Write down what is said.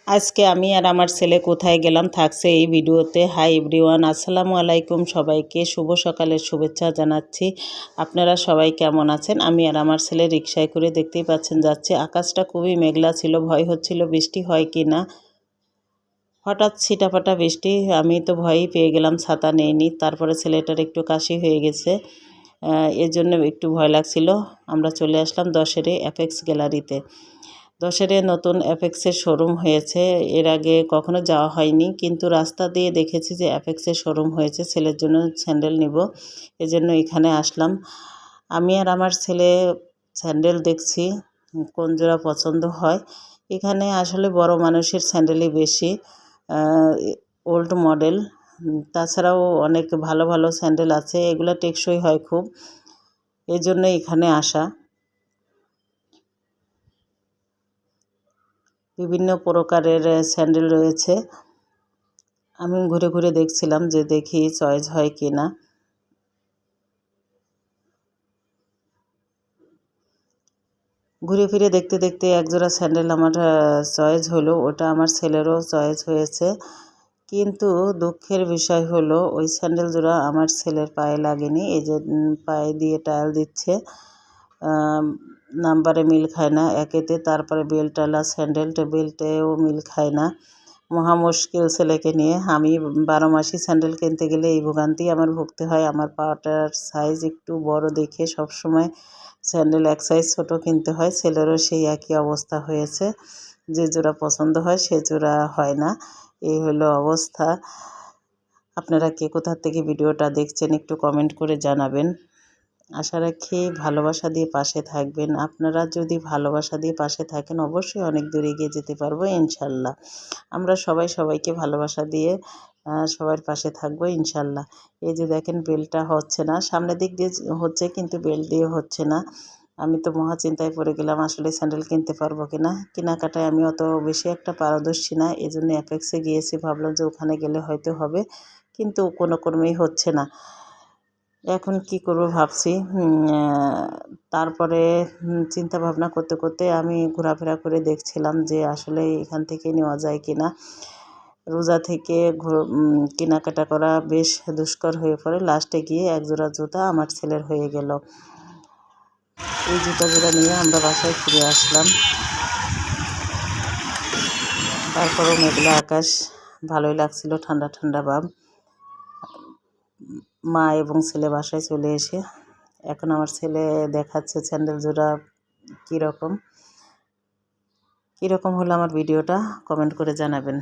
আজকে আমি আর আমার ছেলে কোথায় গেলাম থাকছে এই ভিডিওতে। হাই এভরিওয়ান, আসসালামু আলাইকুম। সবাইকে শুভ সকালের শুভেচ্ছা জানাচ্ছি। আপনারা সবাই কেমন আছেন? আমি আর আমার ছেলে রিকশায় করে দেখতেই পাচ্ছেন যাচ্ছে। আকাশটা খুবই মেঘলা ছিল, ভয় হচ্ছিল বৃষ্টি হয় কি না। হঠাৎ ছিটাফাটা বৃষ্টি, আমি তো ভয়ই পেয়ে গেলাম, ছাতা নেইনি। তারপরে ছেলেটার একটু কাশি হয়ে গেছে, এর জন্য একটু ভয় লাগছিল। আমরা চলে আসলাম দশেরে অ্যাপেক্স গ্যালারিতে। দশেরে নতুন অ্যাপেক্সের শোরুম হয়েছে, এর আগে কখনো যাওয়া হয়নি, কিন্তু রাস্তা দিয়ে দেখেছি যে অ্যাপেক্সের শোরুম হয়েছে। ছেলের জন্য স্যান্ডেল নিব, এজন্য এখানে আসলাম। আমি আর আমার ছেলে স্যান্ডেল দেখছি কোন জোড়া পছন্দ হয়। এখানে আসলে বড় মানুষের স্যান্ডেলই বেশি, ওল্ড মডেল। তাছাড়াও অনেক ভালো ভালো স্যান্ডেল আছে, এগুলো টেকসই হয় খুব, এই জন্য এখানে আসা। বিভিন্ন প্রকারের স্যান্ডেল রয়েছে, আমি ঘুরে ঘুরে দেখছিলাম যে দেখি চয়েস হয় কি না। ঘুরে ফিরে দেখতে দেখতে একজোড়া স্যান্ডেল আমার চয়েস হলো, ওটা আমার ছেলেরও চয়েস হয়েছে। কিন্তু দুঃখের বিষয় হলো ওই স্যান্ডেল জোড়া আমার ছেলের পায়ে লাগেনি। এই যে পায়ে দিয়ে টায়াল দিচ্ছে, নাম্বারে মিল খায় না একেতে, তারপরে বেল্টওয়ালা স্যান্ডেল, বেল্টেও মিল খায় না। মহা মুশকিল ছেলেকে নিয়ে। আমি 12 মাসই স্যান্ডেল কিনতে গেলে এই ভোগান্তি আমার ভুগতে হয়। আমার পাটার সাইজ একটু বড় দেখে সবসময় স্যান্ডেল এক সাইজ ছোট কিনতে হয়। ছেলেরও সেই একই অবস্থা হয়েছে, যে জোড়া পছন্দ হয় সে জোড়া হয় না, এই হলো অবস্থা। আপনারা কে কোথা থেকে ভিডিওটা দেখছেন একটু কমেন্ট করে জানাবেন। আশা রাখি ভালোবাসা দিয়ে পাশে থাকবেন। আপনারা যদি ভালোবাসা দিয়ে পাশে থাকেন অবশ্যই অনেক দূর এগিয়ে যেতে পারবো ইনশাল্লাহ। আমরা সবাই সবাইকে ভালোবাসা দিয়ে সবার পাশে থাকবো ইনশাল্লাহ। এই যে দেখেন বেলটা হচ্ছে না, সামনের দিক দিয়ে হচ্ছে কিন্তু বেল দিয়ে হচ্ছে না। আমি তো মহা চিন্তায় পড়ে গেলাম আসলে স্যান্ডেল কিনতে পারবো কিনা। কেনাকাটায় আমি অত বেশি একটা পারদর্শী না, এই জন্য অ্যাপেক্সে গিয়েছি, ভাবলাম যে ওখানে গেলে হয়তো হবে, কিন্তু কোনো ক্রমেই হচ্ছে না। এখন কি করব ভাবছি। তারপরে চিন্তা ভাবনা করতে করতে আমি ঘোরাফেরা করে দেখছিলাম যে আসলে এখান থেকে নেওয়া যায় কিনা। রোজা থেকে কেনাকাটা করা বেশ দুষ্কর হয়ে পড়ে, লাস্টে গিয়ে একজোড়া জুতা আমার ছেলের হয়ে গেল। এই জুতা জোড়া নিয়ে আমরা বাসায় ফিরে আসলাম। তারপরেও মেঘলা আকাশ, ভালোই লাগছিল, ঠান্ডা ঠান্ডা ভাব। মা এবং ছেলে বাসায় চলে এসে এখন আমার ছেলে দেখাচ্ছে স্যান্ডেল জোড়া কীরকম হলো আমার ভিডিওটা কমেন্ট করে জানাবেন।